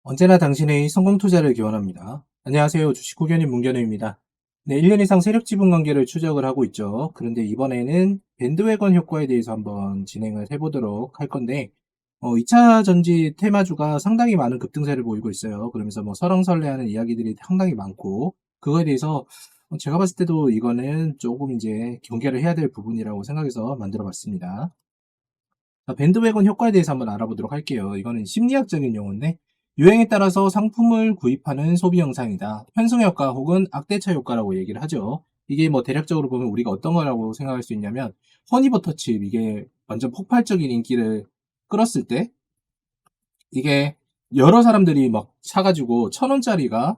언제나 당신의 성공 투자를 기원합니다. 안녕하세요. 주식 후견인 문견우입니다. 네, 1년 이상 세력 지분 관계를 추적을 하고 있죠. 그런데 이번에는 밴드웨건 효과에 대해서 한번 진행을 해보도록 할 건데, 2차 전지 테마주가 상당히 많은 급등세를 보이고 있어요. 그러면서 뭐 설왕설래하는 이야기들이 상당히 많고, 그거에 대해서 제가 봤을 때도 이거는 조금 이제 경계를 해야 될 부분이라고 생각해서 만들어 봤습니다. 밴드웨건 효과에 대해서 한번 알아보도록 할게요. 이거는 심리학적인 용어인데 유행에 따라서 상품을 구입하는 소비 현상이다. 편승 효과 혹은 악대차 효과라고 얘기를 하죠. 이게 뭐 대략적으로 보면 우리가 어떤 거라고 생각할 수 있냐면 허니버터칩 이게 완전 폭발적인 인기를 끌었을 때 이게 여러 사람들이 막 사가지고 1,000원짜리가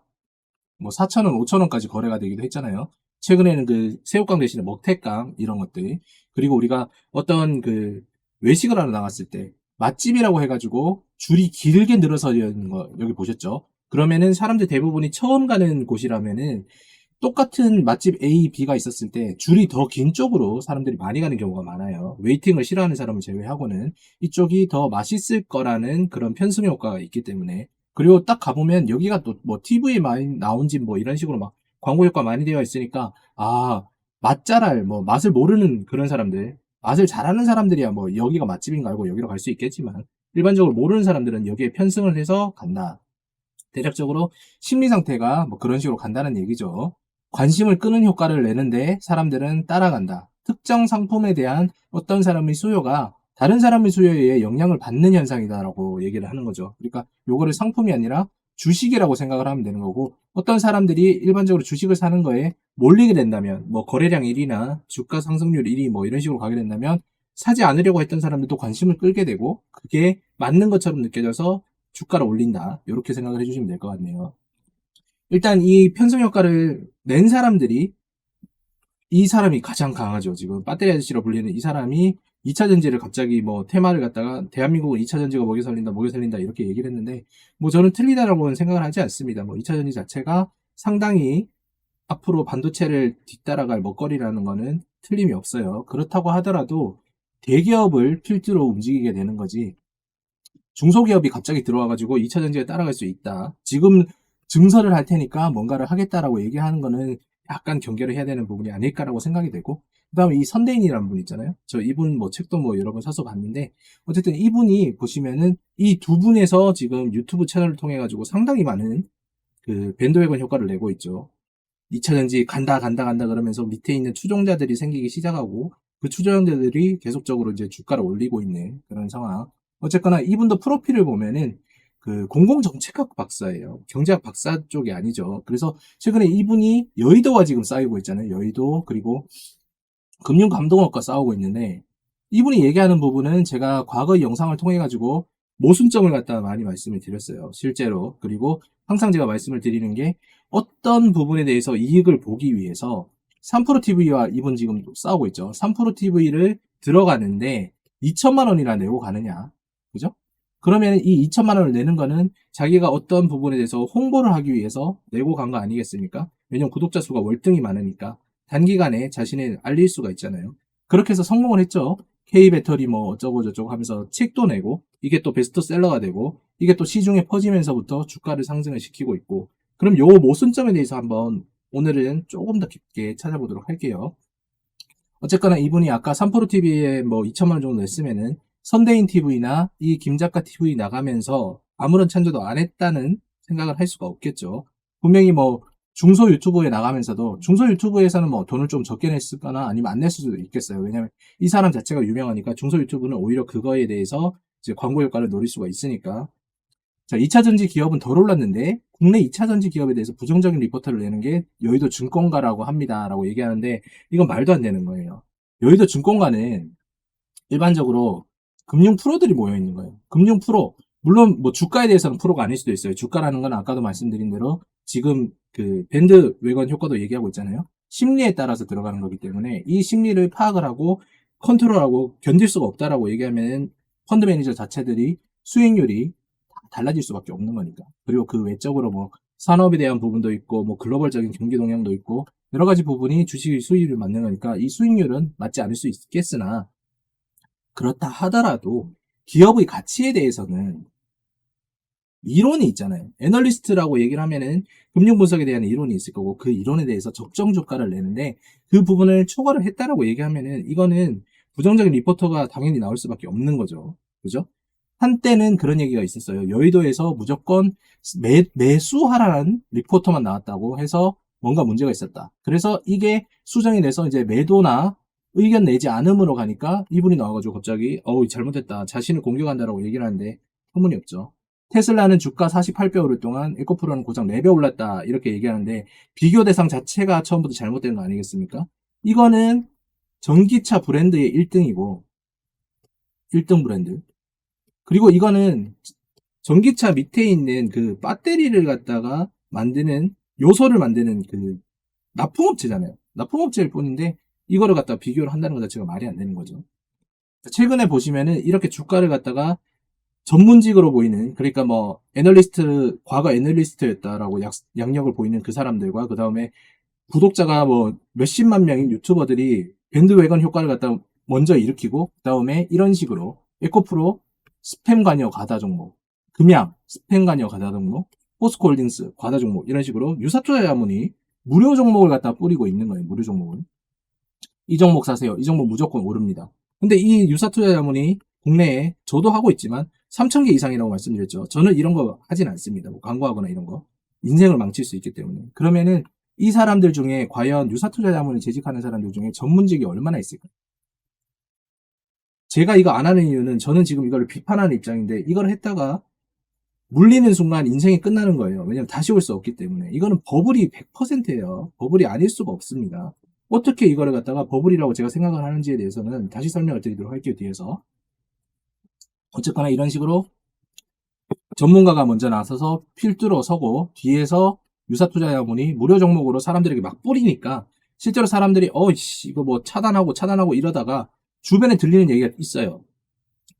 뭐 4,000원, 5,000원까지 거래가 되기도 했잖아요. 최근에는 그 새우깡 대신에 먹태깡 이런 것들 그리고 우리가 어떤 그 외식을 하러 나갔을 때 맛집이라고 해가지고 줄이 길게 늘어서 있는 거 여기 보셨죠? 그러면은 사람들 대부분이 처음 가는 곳이라면은 똑같은 맛집 A, B가 있었을 때 줄이 더 긴 쪽으로 사람들이 많이 가는 경우가 많아요. 웨이팅을 싫어하는 사람을 제외하고는 이쪽이 더 맛있을 거라는 그런 편승 효과가 있기 때문에 그리고 딱 가보면 여기가 또 뭐 TV에 많이 나온 집 뭐 이런 식으로 막 광고 효과 많이 되어 있으니까 아 맛잘알 뭐 맛을 모르는 그런 사람들 맛을 잘하는 사람들이야 뭐 여기가 맛집인 거 알고 여기로 갈 수 있겠지만 일반적으로 모르는 사람들은 여기에 편승을 해서 간다. 대략적으로 심리 상태가 뭐 그런 식으로 간다는 얘기죠. 관심을 끄는 효과를 내는데 사람들은 따라간다. 특정 상품에 대한 어떤 사람의 수요가 다른 사람의 수요에 의해 영향을 받는 현상이다라고 얘기를 하는 거죠. 그러니까 요거를 상품이 아니라 주식이라고 생각을 하면 되는 거고 어떤 사람들이 일반적으로 주식을 사는 거에 몰리게 된다면 뭐 거래량 1위나 주가 상승률 1위 뭐 이런 식으로 가게 된다면 사지 않으려고 했던 사람들도 관심을 끌게 되고 그게 맞는 것처럼 느껴져서 주가를 올린다. 이렇게 생각을 해주시면 될 것 같네요. 일단 이 편성 효과를 낸 사람들이 이 사람이 가장 강하죠. 지금 배터리 아저씨로 불리는 이 사람이 2차 전지를 갑자기 뭐 테마를 갖다가 대한민국은 2차 전지가 먹여 살린다, 먹여 살린다 이렇게 얘기를 했는데 뭐 저는 틀리다라고는 생각을 하지 않습니다. 뭐 2차 전지 자체가 상당히 앞으로 반도체를 뒤따라갈 먹거리라는 거는 틀림이 없어요. 그렇다고 하더라도 대기업을 필두로 움직이게 되는 거지 중소기업이 갑자기 들어와가지고 2차 전지에 따라갈 수 있다. 지금 증설을 할 테니까 뭔가를 하겠다라고 얘기하는 거는 약간 경계를 해야 되는 부분이 아닐까라고 생각이 되고, 그 다음에 이 선대인이라는 분 있잖아요. 저 이분 뭐 책도 뭐 여러 번 사서 봤는데, 어쨌든 이분이 보시면은 이 두 분에서 지금 유튜브 채널을 통해 가지고 상당히 많은 그 밴드웨건 효과를 내고 있죠. 2차 전지 간다 간다 간다 그러면서 밑에 있는 추종자들이 생기기 시작하고 그 추종자들이 계속적으로 이제 주가를 올리고 있는 그런 상황. 어쨌거나 이분도 프로필을 보면은 그 공공정책학 박사예요. 경제학 박사 쪽이 아니죠. 그래서 최근에 이분이 여의도와 지금 싸우고 있잖아요. 여의도 그리고 금융감독원과 싸우고 있는데 이분이 얘기하는 부분은 제가 과거 영상을 통해 가지고 모순점을 갖다 많이 말씀을 드렸어요. 실제로. 그리고 항상 제가 말씀을 드리는 게 어떤 부분에 대해서 이익을 보기 위해서 3프로TV와 이분 지금 싸우고 있죠. 3프로TV를 들어가는데 2천만 원이나 내고 가느냐. 그죠? 그러면 이 2천만 원을 내는 거는 자기가 어떤 부분에 대해서 홍보를 하기 위해서 내고 간 거 아니겠습니까? 왜냐면 구독자 수가 월등히 많으니까. 단기간에 자신을 알릴 수가 있잖아요. 그렇게 해서 성공을 했죠. K배터리 뭐 어쩌고 저쩌고 하면서 책도 내고 이게 또 베스트셀러가 되고 이게 또 시중에 퍼지면서부터 주가를 상승을 시키고 있고 그럼 요 모순점에 대해서 한번 오늘은 조금 더 깊게 찾아보도록 할게요. 어쨌거나 이분이 아까 3프로TV에 뭐 2천만 원 정도 냈으면은 선대인 TV나 이 김작가 TV 나가면서 아무런 찬조도 안 했다는 생각을 할 수가 없겠죠. 분명히 뭐 중소 유튜브에 나가면서도 중소 유튜브에서는 뭐 돈을 좀 적게 냈을거나 아니면 안 냈을 수도 있겠어요. 왜냐면 이 사람 자체가 유명하니까 중소 유튜브는 오히려 그거에 대해서 이제 광고 효과를 노릴 수가 있으니까 자, 2차 전지 기업은 덜 올랐는데 국내 2차 전지 기업에 대해서 부정적인 리포트를 내는 게 여의도 증권가라고 합니다라고 얘기하는데 이건 말도 안 되는 거예요. 여의도 증권가는 일반적으로 금융 프로들이 모여 있는 거예요. 금융 프로. 물론 뭐 주가에 대해서는 프로가 아닐 수도 있어요. 주가라는 건 아까도 말씀드린 대로 지금 그 밴드 외관 효과도 얘기하고 있잖아요. 심리에 따라서 들어가는 거기 때문에 이 심리를 파악을 하고 컨트롤하고 견딜 수가 없다라고 얘기하면 펀드 매니저 자체들이 수익률이 달라질 수밖에 없는 거니까. 그리고 그 외적으로 뭐 산업에 대한 부분도 있고 뭐 글로벌적인 경기 동향도 있고 여러 가지 부분이 주식의 수익률을 맞는 거니까 이 수익률은 맞지 않을 수 있겠으나 그렇다 하더라도 기업의 가치에 대해서는 이론이 있잖아요. 애널리스트라고 얘기를 하면은 금융 분석에 대한 이론이 있을 거고 그 이론에 대해서 적정 주가를 내는데 그 부분을 초과를 했다라고 얘기하면은 이거는 부정적인 리포터가 당연히 나올 수밖에 없는 거죠. 그죠? 한때는 그런 얘기가 있었어요. 여의도에서 무조건 매수하라는 리포터만 나왔다고 해서 뭔가 문제가 있었다. 그래서 이게 수정이 돼서 이제 매도나 의견 내지 않음으로 가니까 이분이 나와가지고 갑자기 잘못했다. 자신을 공격한다라고 얘기를 하는데 터무니없죠. 테슬라는 주가 48배 오를 동안 에코프로는 고작 4배 올랐다. 이렇게 얘기하는데 비교 대상 자체가 처음부터 잘못된 거 아니겠습니까? 이거는 전기차 브랜드의 1등이고 1등 브랜드. 그리고 이거는 전기차 밑에 있는 그 배터리를 갖다가 만드는 요소를 만드는 그 납품업체잖아요. 납품업체일 뿐인데 이거를 갖다가 비교를 한다는 것 자체가 말이 안 되는 거죠. 최근에 보시면은 이렇게 주가를 갖다가 전문직으로 보이는, 그러니까 뭐 애널리스트, 과거 애널리스트였다라고 양력을 보이는 그 사람들과 그 다음에 구독자가 뭐 몇십만 명인 유튜버들이 밴드웨건 효과를 갖다 먼저 일으키고 그 다음에 이런 식으로 에코프로 스팸 관여 과다 종목, 금양 스팸 관여 과다 종목, 포스코홀딩스 과다 종목, 이런 식으로 유사투자 자문이 무료 종목을 갖다 뿌리고 있는 거예요. 무료 종목을. 이 종목 사세요. 이 종목 무조건 오릅니다. 근데 이 유사투자 자문이 국내에 저도 하고 있지만 3,000개 이상이라고 말씀드렸죠. 저는 이런 거 하진 않습니다. 뭐 광고하거나 이런 거. 인생을 망칠 수 있기 때문에. 그러면은 이 사람들 중에 과연 유사투자 자문을 재직하는 사람들 중에 전문직이 얼마나 있을까? 제가 이거 안 하는 이유는 저는 지금 이걸 비판하는 입장인데 이걸 했다가 물리는 순간 인생이 끝나는 거예요. 왜냐면 다시 올 수 없기 때문에. 이거는 버블이 100%예요. 버블이 아닐 수가 없습니다. 어떻게 이거를 갖다가 버블이라고 제가 생각을 하는지에 대해서는 다시 설명을 드리도록 할게요, 뒤에서. 어쨌거나 이런 식으로 전문가가 먼저 나서서 필두로 서고 뒤에서 유사투자 자문이 무료 종목으로 사람들에게 막 뿌리니까 실제로 사람들이 이거 뭐 차단하고 이러다가 주변에 들리는 얘기가 있어요.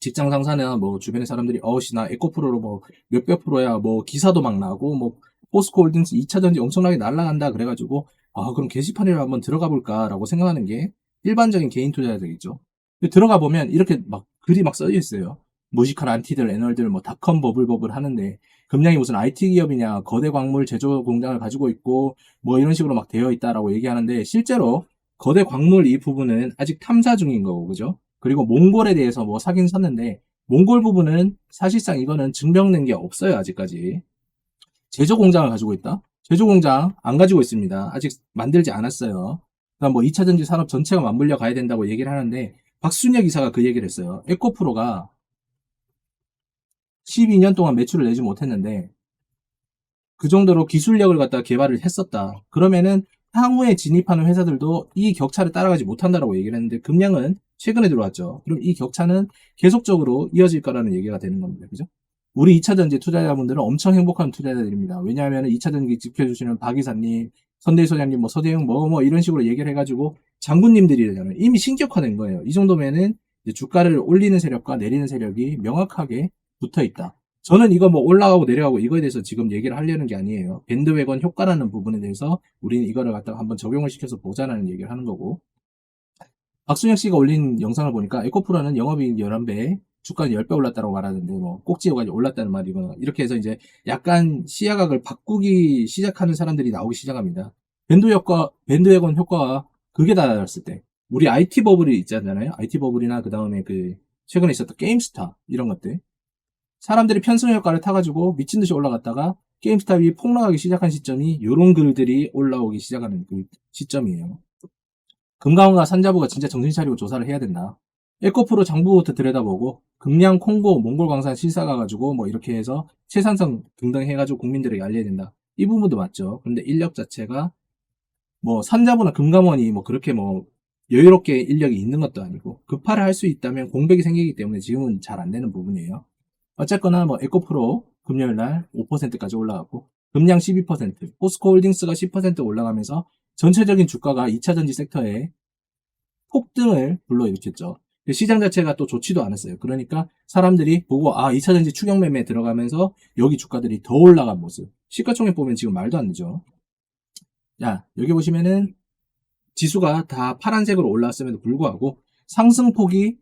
직장 상사나 뭐 주변의 사람들이 나 에코프로로 뭐 몇백 프로야, 뭐 기사도 막 나고 뭐 포스코홀딩스 2차전지 엄청나게 날아간다 그래가지고 그럼 게시판에 한번 들어가 볼까라고 생각하는 게 일반적인 개인 투자자들이죠. 들어가 보면 이렇게 막 글이 막 써져 있어요. 무식한 안티들, 애널들, 뭐 닷컴 버블 하는데 금량이 무슨 IT 기업이냐, 거대 광물 제조 공장을 가지고 있고 뭐 이런 식으로 막 되어 있다라고 얘기하는데 실제로 거대 광물 이 부분은 아직 탐사 중인 거고, 그죠? 그리고 몽골에 대해서 뭐 사긴 샀는데 몽골 부분은 사실상 이거는 증명된 게 없어요, 아직까지. 제조 공장을 가지고 있다? 제조 공장 안 가지고 있습니다. 아직 만들지 않았어요. 그러니까 뭐 2차 전지 산업 전체가 맞물려 가야 된다고 얘기를 하는데 박순혁 이사가 그 얘기를 했어요. 에코프로가 12년 동안 매출을 내지 못했는데 그 정도로 기술력을 갖다 개발을 했었다. 그러면은 향후에 진입하는 회사들도 이 격차를 따라가지 못한다라고 얘기를 했는데 금량은 최근에 들어왔죠. 그럼 이 격차는 계속적으로 이어질 거라는 얘기가 되는 겁니다. 그죠? 우리 2차전지 투자자분들은 엄청 행복한 투자자들입니다. 왜냐하면 2차전지 지켜주시는 박 이사님, 선대위 소장님, 뭐 서대영 뭐 이런 식으로 얘기를 해가지고 장군님들이잖아요. 이미 신격화된 거예요. 이 정도면은 이제 주가를 올리는 세력과 내리는 세력이 명확하게 붙어 있다. 저는 이거 뭐 올라가고 내려가고 이거에 대해서 지금 얘기를 하려는 게 아니에요. 밴드웨건 효과라는 부분에 대해서 우리는 이거를 갖다가 한번 적용을 시켜서 보자라는 얘기를 하는 거고. 박순혁 씨가 올린 영상을 보니까 에코프로는 영업이익 11배, 주가는 10배 올랐다고 말하는데 뭐 꼭지여가지고 올랐다는 말이거나 이렇게 해서 이제 약간 시야각을 바꾸기 시작하는 사람들이 나오기 시작합니다. 밴드웨건 효과가 극에 달했을 때 우리 IT 버블이 있잖아요. IT 버블이나 그 다음에 그 최근에 있었던 게임스타 이런 것들. 사람들이 편승 효과를 타가지고 미친 듯이 올라갔다가 게임스탑이 폭락하기 시작한 시점이 이런 글들이 올라오기 시작하는 그 시점이에요. 금강원과 산자부가 진짜 정신 차리고 조사를 해야 된다. 에코프로 장부부터 들여다보고 금량, 콩고, 몽골 광산 실사 가가지고 뭐 이렇게 해서 채산성 등등 해가지고 국민들에게 알려야 된다. 이 부분도 맞죠. 그런데 인력 자체가 뭐 산자부나 금감원이 뭐 그렇게 뭐 여유롭게 인력이 있는 것도 아니고 급파를 할 수 있다면 공백이 생기기 때문에 지금은 잘 안 되는 부분이에요. 어쨌거나 뭐 에코프로 금요일날 5%까지 올라갔고 금량 12%, 포스코홀딩스가 10% 올라가면서 전체적인 주가가 2차전지 섹터에 폭등을 불러일으켰죠. 시장 자체가 또 좋지도 않았어요. 그러니까 사람들이 보고 2차전지 추격 매매에 들어가면서 여기 주가들이 더 올라간 모습. 시가총액 보면 지금 말도 안 되죠. 자, 여기 보시면은 지수가 다 파란색으로 올라왔음에도 불구하고 상승폭이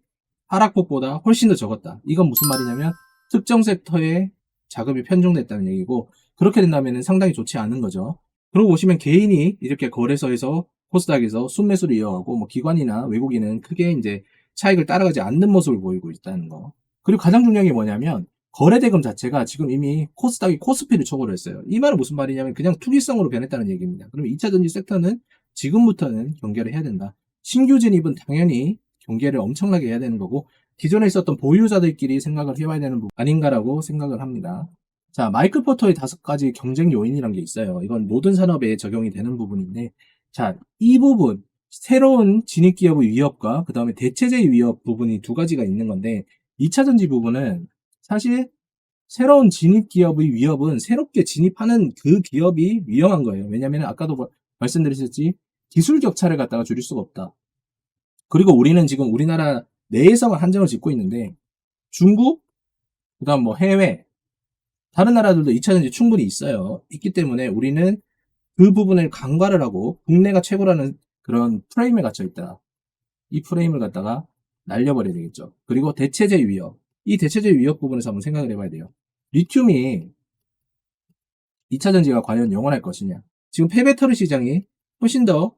하락폭보다 훨씬 더 적었다. 이건 무슨 말이냐면 특정 섹터의 자금이 편중됐다는 얘기고, 그렇게 된다면 상당히 좋지 않은 거죠. 그러고 보시면 개인이 이렇게 거래소에서 코스닥에서 순매수를 이어가고 뭐 기관이나 외국인은 크게 이제 차익을 따라가지 않는 모습을 보이고 있다는 거. 그리고 가장 중요한 게 뭐냐면 거래대금 자체가 지금 이미 코스닥이 코스피를 초과를 했어요. 이 말은 무슨 말이냐면 그냥 투기성으로 변했다는 얘기입니다. 그러면 2차전지 섹터는 지금부터는 경계를 해야 된다. 신규 진입은 당연히 경계를 엄청나게 해야 되는 거고, 기존에 있었던 보유자들끼리 생각을 해봐야 되는 부분 아닌가라고 생각을 합니다. 자, 마이클 포터의 5가지 경쟁 요인이란 게 있어요. 이건 모든 산업에 적용이 되는 부분인데, 자, 이 부분, 새로운 진입 기업의 위협과 그 다음에 대체제의 위협 부분이 2가지가 있는 건데, 2차전지 부분은 사실 새로운 진입 기업의 위협은 새롭게 진입하는 그 기업이 위험한 거예요. 왜냐면 아까도 말씀드렸듯이 기술 격차를 갖다가 줄일 수가 없다. 그리고 우리는 지금 우리나라 내에서만 한정을 짓고 있는데, 중국, 그 다음 뭐 해외, 다른 나라들도 2차전지 충분히 있어요. 있기 때문에 우리는 그 부분을 간과를 하고 국내가 최고라는 그런 프레임에 갇혀 있다. 이 프레임을 갖다가 날려버려야 되겠죠. 그리고 대체제 위협. 이 대체제 위협 부분에서 한번 생각을 해봐야 돼요. 리튬이 2차전지가 과연 영원할 것이냐. 지금 폐배터리 시장이 훨씬 더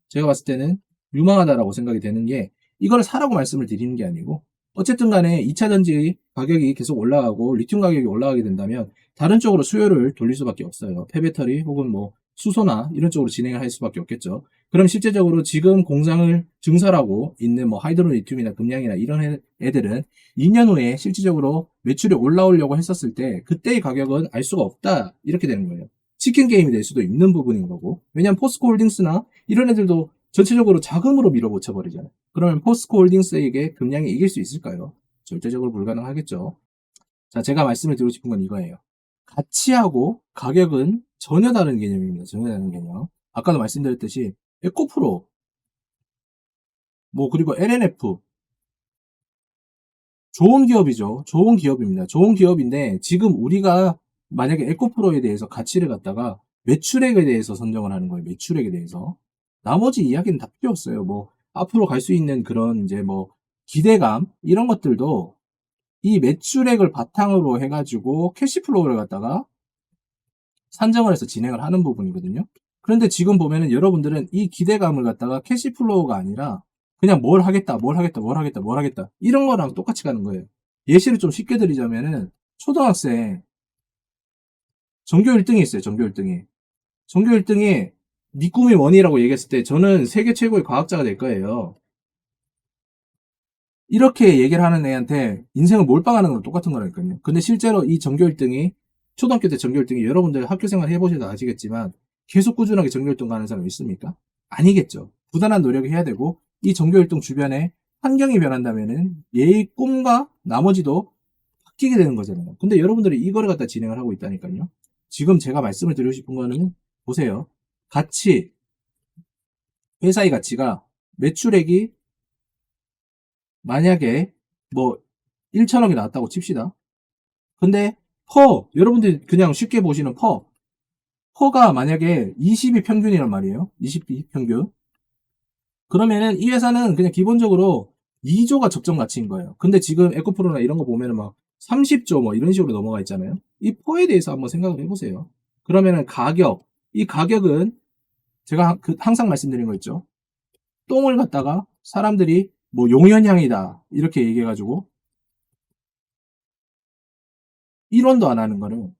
제가 봤을 때는 유망하다라고 생각이 되는 게, 이거를 사라고 말씀을 드리는 게 아니고, 어쨌든 간에 2차전지 가격이 계속 올라가고 리튬 가격이 올라가게 된다면 다른 쪽으로 수요를 돌릴 수밖에 없어요. 폐배터리 혹은 뭐 수소나 이런 쪽으로 진행을 할 수밖에 없겠죠. 그럼 실제적으로 지금 공장을 증설하고 있는 뭐 하이드로 리튬이나 금량이나 이런 애들은 2년 후에 실질적으로 매출이 올라오려고 했었을 때 그때의 가격은 알 수가 없다, 이렇게 되는 거예요. 치킨 게임이 될 수도 있는 부분인 거고, 왜냐하면 포스코 홀딩스나 이런 애들도 전체적으로 자금으로 밀어붙여 버리잖아요. 그러면 포스코 홀딩스에게 금량이 이길 수 있을까요? 절대적으로 불가능하겠죠. 자, 제가 말씀을 드리고 싶은 건 이거예요. 가치하고 가격은 전혀 다른 개념입니다. 전혀 다른 개념. 아까도 말씀드렸듯이 에코프로, 뭐 그리고 LNF, 좋은 기업이죠. 좋은 기업입니다. 좋은 기업인데 지금 우리가 만약에 에코프로에 대해서 가치를 갖다가 매출액에 대해서 선정을 하는 거예요. 매출액에 대해서. 나머지 이야기는 다 필요 없어요. 뭐 앞으로 갈 수 있는 그런 이제 뭐 기대감 이런 것들도 이 매출액을 바탕으로 해가지고 캐시플로우를 갖다가 산정을 해서 진행을 하는 부분이거든요. 그런데 지금 보면은 여러분들은 이 기대감을 갖다가 캐시플로우가 아니라 그냥 뭘 하겠다, 뭘 하겠다, 뭘 하겠다, 뭘 하겠다, 이런 거랑 똑같이 가는 거예요. 예시를 좀 쉽게 드리자면은 초등학생 전교 1등이 있어요. 전교 1등이. 전교 1등이 네 꿈이 원이라고 얘기했을 때 저는 세계 최고의 과학자가 될 거예요. 이렇게 얘기를 하는 애한테 인생을 몰빵하는 거랑 똑같은 거라니까요. 근데 실제로 이 전교 1등이, 초등학교 때 전교 1등이, 여러분들 학교 생활 해보셔도 아시겠지만 계속 꾸준하게 전교 1등 가는 사람 있습니까? 아니겠죠. 부단한 노력을 해야 되고, 이 전교 1등 주변에 환경이 변한다면은 얘의 꿈과 나머지도 바뀌게 되는 거잖아요. 근데 여러분들이 이거를 갖다 진행을 하고 있다니까요. 지금 제가 말씀을 드리고 싶은 거는 보세요. 가치, 회사의 가치가 매출액이 만약에 뭐 1천억이 나왔다고 칩시다. 근데 여러분들 그냥 쉽게 보시는 퍼가 만약에 20이 평균이란 말이에요. 20이 평균. 그러면은 이 회사는 그냥 기본적으로 2조가 적정 가치인 거예요. 근데 지금 에코프로나 이런 거 보면은 막 30조 뭐 이런 식으로 넘어가 있잖아요. 이 퍼에 대해서 한번 생각을 해보세요. 그러면은 이 가격은 제가 항상 말씀드린 거 있죠. 똥을 갖다가 사람들이 뭐 용현향이다 이렇게 얘기해가지고 1원도 안 하는 거를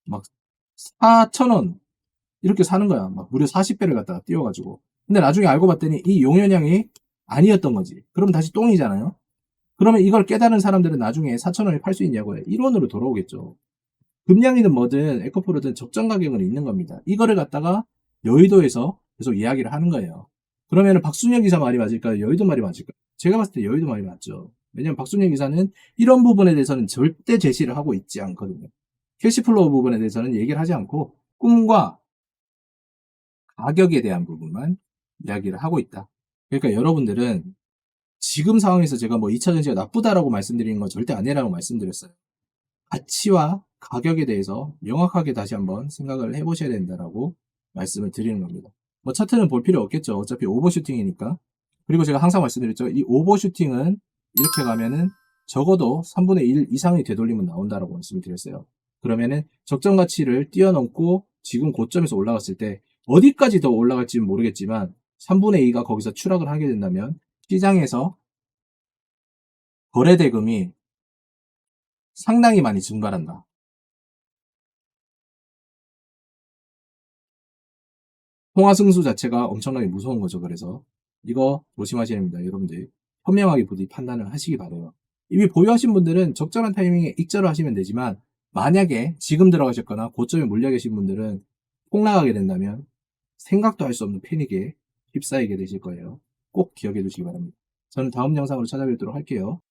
막 4,000원 이렇게 사는 거야. 막 무려 40배를 갖다가 띄워가지고. 근데 나중에 알고 봤더니 이 용현향이 아니었던 거지. 그럼 다시 똥이잖아요. 그러면 이걸 깨달은 사람들은 나중에 4,000원에 팔 수 있냐고요. 1원으로 돌아오겠죠. 금량이든 뭐든 에코프로든 적정 가격은 있는 겁니다. 이거를 갖다가 여의도에서 계속 이야기를 하는 거예요. 그러면 박순영 기사 말이 맞을까요? 여의도 말이 맞을까요? 제가 봤을 때 여의도 말이 맞죠. 왜냐면 박순영 기사는 이런 부분에 대해서는 절대 제시를 하고 있지 않거든요. 캐시플로우 부분에 대해서는 얘기를 하지 않고 꿈과 가격에 대한 부분만 이야기를 하고 있다. 그러니까 여러분들은 지금 상황에서 제가 뭐 2차전지가 나쁘다라고 말씀드리는 건 절대 아니라고 말씀드렸어요. 가치와 가격에 대해서 명확하게 다시 한번 생각을 해보셔야 된다라고 말씀을 드리는 겁니다. 뭐 차트는 볼 필요 없겠죠. 어차피 오버슈팅이니까. 그리고 제가 항상 말씀드렸죠. 이 오버슈팅은 이렇게 가면은 적어도 3분의 1 이상의 되돌림은 나온다라고 말씀을 드렸어요. 그러면은 적정 가치를 뛰어넘고 지금 고점에서 올라갔을 때 어디까지 더 올라갈지는 모르겠지만 3분의 2가 거기서 추락을 하게 된다면 시장에서 거래 대금이 상당히 많이 증발한다. 통화승수 자체가 엄청나게 무서운 거죠. 그래서 이거 조심하셔야 됩니다. 여러분들 현명하게 부디 판단을 하시기 바라요. 이미 보유하신 분들은 적절한 타이밍에 익절을 하시면 되지만 만약에 지금 들어가셨거나 고점에 몰려 계신 분들은 폭락하게 된다면 생각도 할 수 없는 패닉에 휩싸이게 되실 거예요. 꼭 기억해 두시기 바랍니다. 저는 다음 영상으로 찾아뵙도록 할게요.